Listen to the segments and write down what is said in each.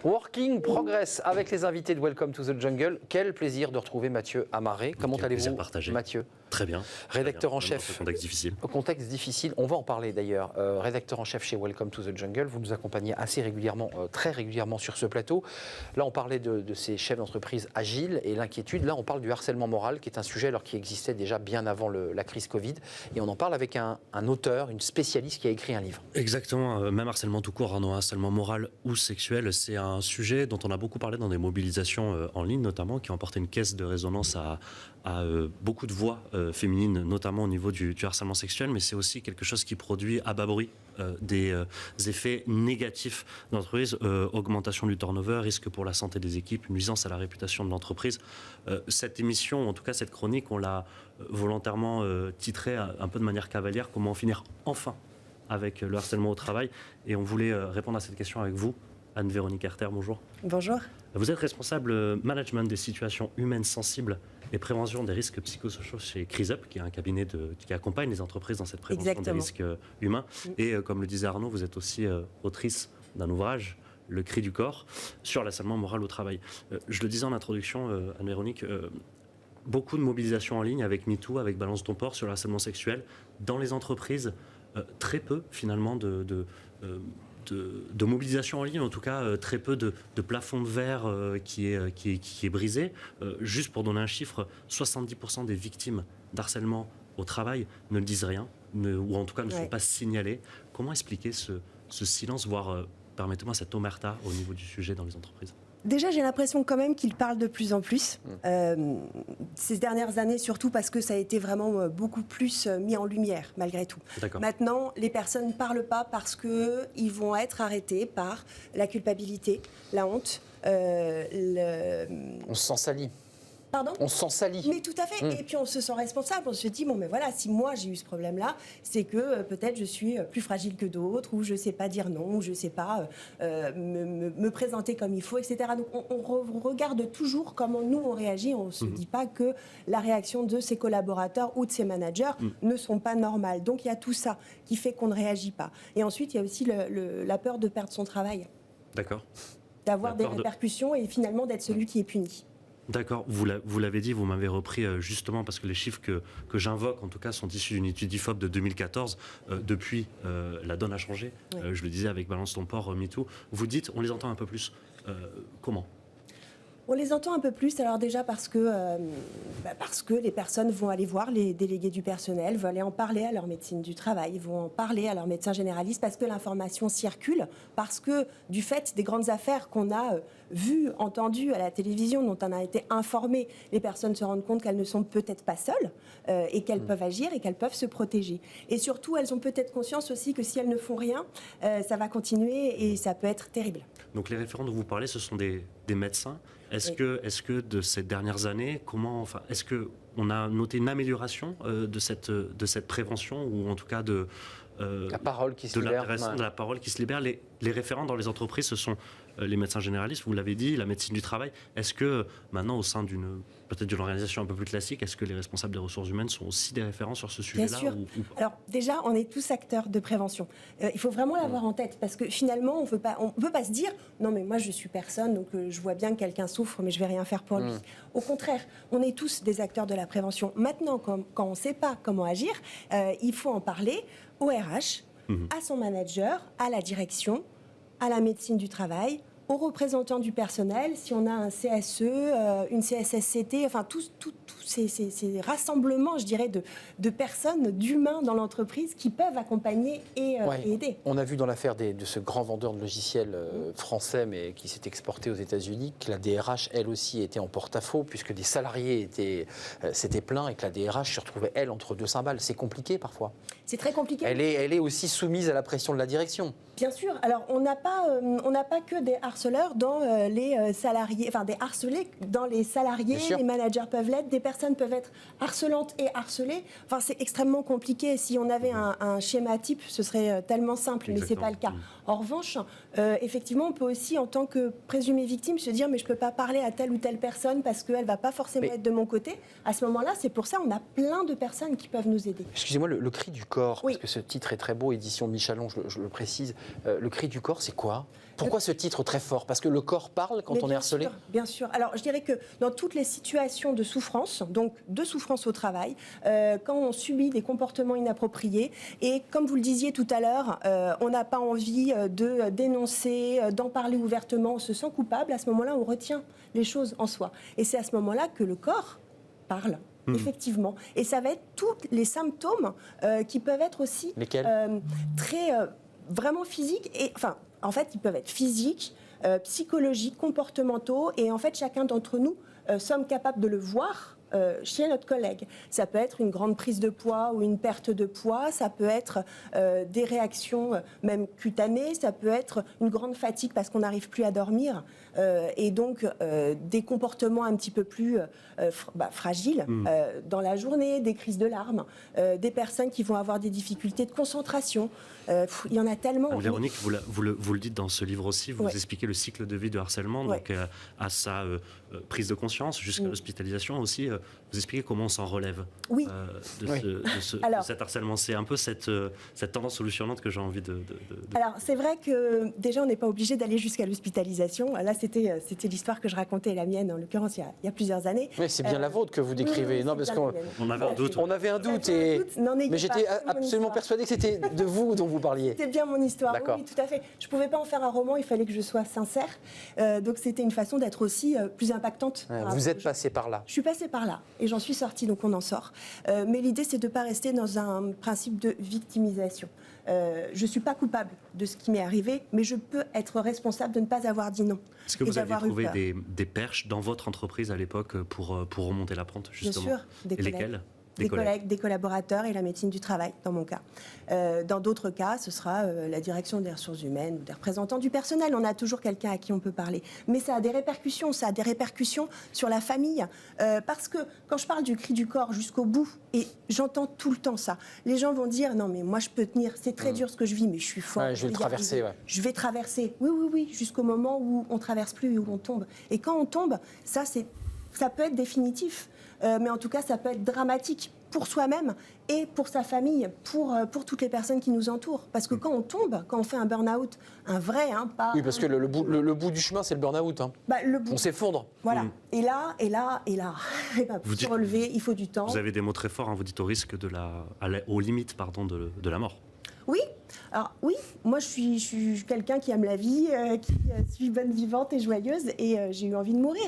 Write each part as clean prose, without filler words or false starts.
Working Progress avec les invités de Welcome to the Jungle. Quel plaisir de retrouver Mathieu Amaré. Comment allez-vous, Mathieu? Très bien. Rédacteur en chef. Dans ce contexte difficile. Au contexte difficile, on va en parler d'ailleurs. Rédacteur en chef chez Welcome to the Jungle. Vous nous accompagnez assez régulièrement, très régulièrement sur ce plateau. Là, on parlait de ces chefs d'entreprise agiles et l'inquiétude. Là, on parle du harcèlement moral, qui est un sujet qui existait déjà bien avant la crise Covid. Et on en parle avec un auteur, une spécialiste qui a écrit un livre. Exactement. Même harcèlement tout court, non, harcèlement moral ou sexuel, c'est un sujet dont on a beaucoup parlé dans des mobilisations en ligne, notamment, qui ont apporté une caisse de résonance à beaucoup de voix féminines, notamment au niveau du harcèlement sexuel, mais c'est aussi quelque chose qui produit à bas bruit des effets négatifs d'entreprise, augmentation du turnover, risque pour la santé des équipes, nuisance à la réputation de l'entreprise. Cette émission, en tout cas cette chronique, on l'a volontairement titrée un peu de manière cavalière, comment en finir enfin avec le harcèlement au travail, et on voulait répondre à cette question avec vous. Anne-Véronique Herter, bonjour. Bonjour. Vous êtes responsable management des situations humaines sensibles et prévention des risques psychosociaux chez CRISUP, qui est un cabinet qui accompagne les entreprises dans cette prévention des risques humains. Et comme le disait Arnaud, vous êtes aussi autrice d'un ouvrage, Le cri du corps, sur l'harcèlement moral au travail. Je le disais en introduction, Anne-Véronique, beaucoup de mobilisations en ligne avec MeToo, avec Balance ton port sur le harcèlement sexuel. Dans les entreprises, très peu finalement de mobilisation en ligne, en tout cas très peu de plafond de verre qui est brisé. Juste pour donner un chiffre, 70% des victimes d'harcèlement au travail ne disent rien, ou en tout cas ne sont pas signalées. Comment expliquer ce silence, voire, permettez-moi, cette omerta au niveau du sujet dans les entreprises ? Déjà, j'ai l'impression quand même qu'il parle de plus en plus. Ces dernières années, surtout parce que ça a été vraiment beaucoup plus mis en lumière, malgré tout. Maintenant, les personnes ne parlent pas parce qu'ils vont être arrêtés par la culpabilité, la honte. On se sent sali. Pardon ? On se sent sali. Mais tout à fait. Et puis on se sent responsable. On se dit, bon, mais voilà, si moi j'ai eu ce problème-là, c'est que peut-être je suis plus fragile que d'autres, ou je ne sais pas dire non, ou je ne sais pas me présenter comme il faut, etc. Donc on regarde toujours comment nous on réagit. On ne se dit pas que la réaction de ses collaborateurs ou de ses managers ne sont pas normales. Donc il y a tout ça qui fait qu'on ne réagit pas. Et ensuite, il y a aussi la peur de perdre son travail. D'accord. D'avoir des répercussions et finalement d'être celui qui est puni. D'accord, vous l'avez dit, vous m'avez repris justement parce que les chiffres que j'invoque en tout cas sont issus d'une étude IFOP de 2014. Depuis, la donne a changé, je le disais avec Balance ton port, MeToo. Vous dites, on les entend un peu plus. Comment ? On les entend un peu plus, alors déjà parce que les personnes vont aller voir les délégués du personnel, vont aller en parler à leur médecine du travail, vont en parler à leur médecin généraliste, parce que l'information circule, parce que du fait des grandes affaires qu'on a vues, entendues à la télévision, dont on a été informé, les personnes se rendent compte qu'elles ne sont peut-être pas seules et qu'elles peuvent agir et qu'elles peuvent se protéger. Et surtout, elles ont peut-être conscience aussi que si elles ne font rien, ça va continuer et ça peut être terrible. Donc les référents dont vous parlez, ce sont des médecins. Est-ce que de ces dernières années, est-ce qu'on a noté une amélioration de cette prévention, ou en tout cas de la parole qui se libère, de la parole qui se libère? Les référents dans les entreprises, ce sont les médecins généralistes, vous l'avez dit, la médecine du travail. Est-ce que maintenant, au sein peut-être d'une organisation un peu plus classique, est-ce que les responsables des ressources humaines sont aussi des référents sur ce sujet-là? Bien sûr. Alors déjà, on est tous acteurs de prévention. Il faut vraiment l'avoir en tête, parce que finalement, on ne peut pas se dire « Non, mais moi, je suis personne, donc je vois bien que quelqu'un souffre, mais je ne vais rien faire pour lui. » Au contraire, on est tous des acteurs de la prévention. Maintenant, quand on ne sait pas comment agir, il faut en parler au RH, à son manager, à la direction, à la médecine du travail, aux représentants du personnel, si on a un CSE, une CSSCT, enfin tous ces rassemblements, je dirais, de personnes, d'humains dans l'entreprise qui peuvent accompagner et aider. On a vu dans l'affaire de ce grand vendeur de logiciels français, mais qui s'est exporté aux États-Unis, que la DRH, elle aussi, était en porte-à-faux, puisque des salariés s'étaient plaints et que la DRH se retrouvait, elle, entre deux cymbales. C'est compliqué parfois. C'est très compliqué. Elle est aussi soumise à la pression de la direction. Bien sûr. Alors, on n'a pas que des harceleurs dans les salariés, enfin des harcelés dans les salariés. Les managers peuvent l'être, des personnes peuvent être harcelantes et harcelées. Enfin, c'est extrêmement compliqué. Si on avait un schéma type, ce serait tellement simple, mais c'est pas le cas. En revanche, effectivement, on peut aussi, en tant que présumée victime, se dire mais je peux pas parler à telle ou telle personne parce qu'elle va pas forcément être de mon côté. À ce moment-là, c'est pour ça on a plein de personnes qui peuvent nous aider. Excusez-moi, le cri du corps, parce que ce titre est très beau, édition Michalon, je le précise. Le cri du corps, c'est quoi ? Pourquoi ce titre très fort? Parce que le corps parle quand Mais on est harcelé? Bien sûr. Alors, je dirais que dans toutes les situations de souffrance, donc de souffrance au travail, quand on subit des comportements inappropriés, et comme vous le disiez tout à l'heure, on n'a pas envie de dénoncer, d'en parler ouvertement, on se sent coupable, à ce moment-là, on retient les choses en soi. Et c'est à ce moment-là que le corps parle. Effectivement. Et ça va être tous les symptômes qui peuvent être aussi très vraiment physiques. Et, enfin, en fait, ils peuvent être physiques, psychologiques, comportementaux. Et en fait, chacun d'entre nous sommes capables de le voir chez notre collègue. Ça peut être une grande prise de poids ou une perte de poids, ça peut être des réactions même cutanées, ça peut être une grande fatigue parce qu'on n'arrive plus à dormir et donc des comportements un petit peu plus fragiles dans la journée, des crises de larmes, des personnes qui vont avoir des difficultés de concentration. Il y en a tellement. Véronique, vous le dites dans ce livre aussi, vous expliquez le cycle de vie de harcèlement, donc à sa prise de conscience jusqu'à l'hospitalisation aussi. Vous expliquez comment on s'en relève de cet harcèlement. C'est un peu cette tendance solutionnante que j'ai envie de... Alors, c'est vrai que déjà, on n'est pas obligé d'aller jusqu'à l'hospitalisation. Là, c'était l'histoire que je racontais, la mienne, en l'occurrence, il y a plusieurs années. Oui, c'est bien la vôtre que vous décrivez. Non, parce qu'on avait un doute. On avait un doute, mais j'étais absolument persuadé que c'était de vous dont vous parliez. C'était bien mon histoire, oui, tout à fait. Je ne pouvais pas en faire un roman, il fallait que je sois sincère. Donc, c'était une façon d'être aussi plus impactante. Vous êtes passé par là. Je suis passée par là et j'en suis sortie, donc on en sort. Mais l'idée, c'est de ne pas rester dans un principe de victimisation. Je ne suis pas coupable de ce qui m'est arrivé, mais je peux être responsable de ne pas avoir dit non. Est-ce que vous avez trouvé des perches dans votre entreprise à l'époque pour remonter la pente, justement? Bien sûr, et lesquelles? Des collègues, des collaborateurs et la médecine du travail, dans mon cas. Dans d'autres cas, ce sera la direction des ressources humaines, des représentants du personnel. On a toujours quelqu'un à qui on peut parler. Mais ça a des répercussions, sur la famille. Parce que quand je parle du cri du corps jusqu'au bout, et j'entends tout le temps ça, les gens vont dire, non mais moi je peux tenir, c'est très dur ce que je vis, mais je suis fort. Je vais traverser. Je vais traverser, oui, jusqu'au moment où on traverse plus et où on tombe. Et quand on tombe, ça peut être définitif. Mais en tout cas, ça peut être dramatique pour soi-même et pour sa famille, pour toutes les personnes qui nous entourent. Parce que quand on tombe, quand on fait un burn-out, un vrai, pas... Oui, parce que le bout du chemin, c'est le burn-out. On s'effondre. Voilà. Et là, pour se relever, il faut du temps. Vous avez des mots très forts, vous dites au risque aux limites de la mort. Oui. Alors oui, moi je suis quelqu'un qui aime la vie, qui suis bonne vivante et joyeuse, et j'ai eu envie de mourir.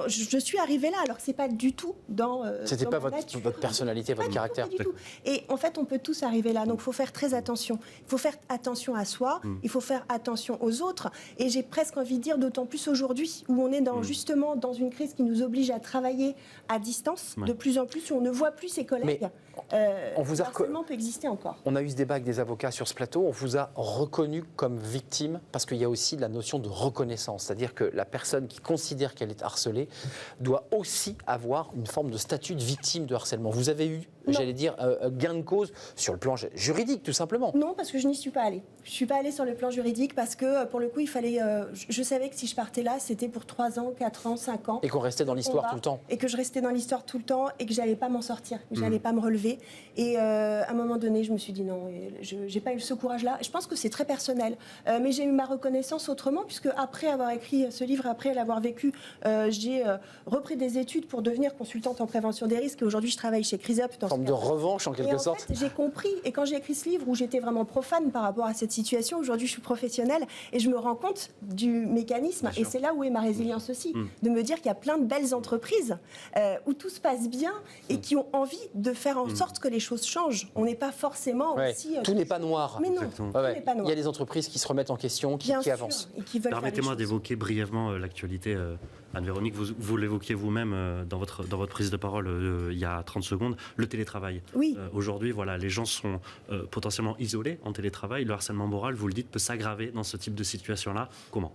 Je suis arrivée là, alors que c'est pas du tout dans. C'était pas votre personnalité, votre caractère. Pas du tout. Et en fait, on peut tous arriver là, donc il faut faire très attention. Il faut faire attention à soi, il faut faire attention aux autres, et j'ai presque envie de dire, d'autant plus aujourd'hui où on est justement dans une crise qui nous oblige à travailler à distance, de plus en plus, où on ne voit plus ses collègues. Le harcèlement peut exister encore. On a eu ce débat avec des avocats sur ce plateau, on vous a reconnu comme victime parce qu'il y a aussi la notion de reconnaissance, c'est-à-dire que la personne qui considère qu'elle est harcelée doit aussi avoir une forme de statut de victime de harcèlement. Vous avez eu, j'allais dire, gain de cause sur le plan juridique, tout simplement? Non, parce que je n'y suis pas allée. Je ne suis pas allée sur le plan juridique parce que, pour le coup, il fallait... je savais que si je partais là, c'était pour 3 ans, 4 ans, 5 ans. Et qu'on restait dans l'histoire tout le temps. Et que je restais dans l'histoire tout le temps et que je n'allais pas m'en sortir, que je n'allais pas me relever. Et à un moment donné, je me suis dit non, je n'ai pas eu ce courage-là. Je pense que c'est très personnel. Mais j'ai eu ma reconnaissance autrement, puisque après avoir écrit ce livre, après l'avoir vécu, j'ai repris des études pour devenir consultante en prévention des risques. Et aujourd'hui, je travaille chez CRISUP. Une forme de revanche, en quelque sorte. En fait, j'ai compris. Et quand j'ai écrit ce livre, où j'étais vraiment profane par rapport à cette situation, aujourd'hui, je suis professionnelle et je me rends compte du mécanisme. Et c'est là où est ma résilience aussi. De me dire qu'il y a plein de belles entreprises où tout se passe bien et qui ont envie de faire en sorte que les choses changent. On n'est pas forcément aussi... tout n'est pas noir. Mais non, tout n'est pas noir. Il y a des entreprises qui se remettent en question, qui avancent. Et qui veulent Permettez-moi d'évoquer brièvement l'actualité. Anne-Véronique, vous l'évoquiez vous-même dans votre prise de parole il y a 30 secondes, le télétravail. Oui. Aujourd'hui, voilà, les gens sont potentiellement isolés en télétravail. Le harcèlement moral, vous le dites, peut s'aggraver dans ce type de situation-là. Comment ?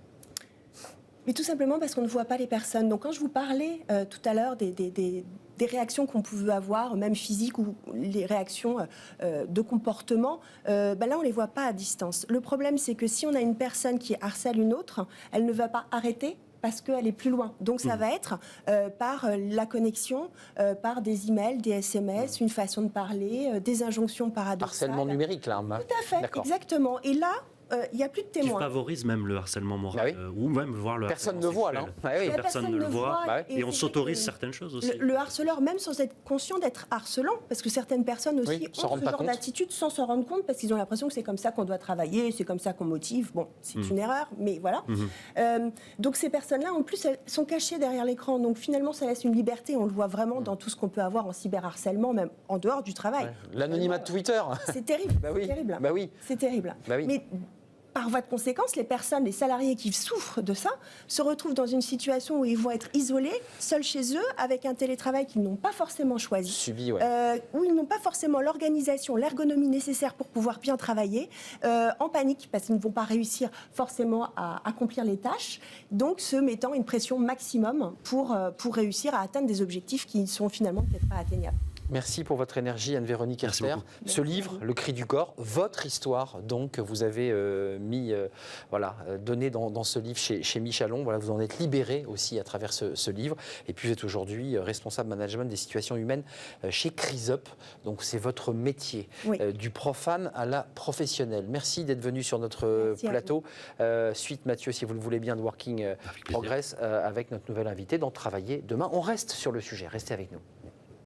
Mais tout simplement parce qu'on ne voit pas les personnes. Donc quand je vous parlais tout à l'heure des réactions qu'on pouvait avoir, même physiques, ou les réactions de comportement, là on ne les voit pas à distance. Le problème, c'est que si on a une personne qui harcèle une autre, elle ne va pas arrêter parce qu'elle est plus loin. Donc ça va être par la connexion, par des emails, des SMS, une façon de parler, des injonctions paradoxales. Harcèlement numérique, là. Tout à fait, exactement. Et là, il n'y a plus de Qui témoins. favorise même le harcèlement moral, Bah oui. ou même voir le Personne harcèlement ne voit, là. sexuel. Ah oui. Personne ne le voit, et on c'est s'autorise vrai que certaines choses aussi. Le harceleur, même sans être conscient d'être harcelant, parce que certaines personnes aussi Oui, s'en ont rendent ce pas genre compte. d'attitude sans s'en rendre compte, parce qu'ils ont l'impression que c'est comme ça qu'on doit travailler, c'est comme ça qu'on motive. Bon, c'est une erreur, mais voilà. Donc ces personnes-là, en plus, elles sont cachées derrière l'écran. Donc finalement, ça laisse une liberté. On le voit vraiment dans tout ce qu'on peut avoir en cyberharcèlement, même en dehors du travail. L'anonymat de Twitter. C'est terrible. Bah oui. C'est terrible. Bah oui. C'est terrible. Bah oui. Mais par voie de conséquence, les salariés qui souffrent de ça, se retrouvent dans une situation où ils vont être isolés, seuls chez eux, avec un télétravail qu'ils n'ont pas forcément choisi, Subi, ouais. où ils n'ont pas forcément l'organisation, l'ergonomie nécessaire pour pouvoir bien travailler, en panique, parce qu'ils ne vont pas réussir forcément à accomplir les tâches, donc se mettant une pression maximum pour réussir à atteindre des objectifs qui sont finalement peut-être pas atteignables. Merci pour votre énergie, Anne-Véronique Merci Herster. beaucoup. Ce livre, Le cri du corps, votre histoire, donc, que vous avez donné dans ce livre chez Michalon. Voilà, vous en êtes libéré aussi à travers ce livre. Et puis, vous êtes aujourd'hui responsable management des situations humaines chez Chrysop. Donc, c'est votre métier, Oui. du profane à la professionnelle. Merci d'être venu sur notre Merci à plateau. Suite, Mathieu, si vous le voulez bien, de Working Avec plaisir. Progress, avec notre nouvelle invitée dans Travailler demain. On reste sur le sujet. Restez avec nous.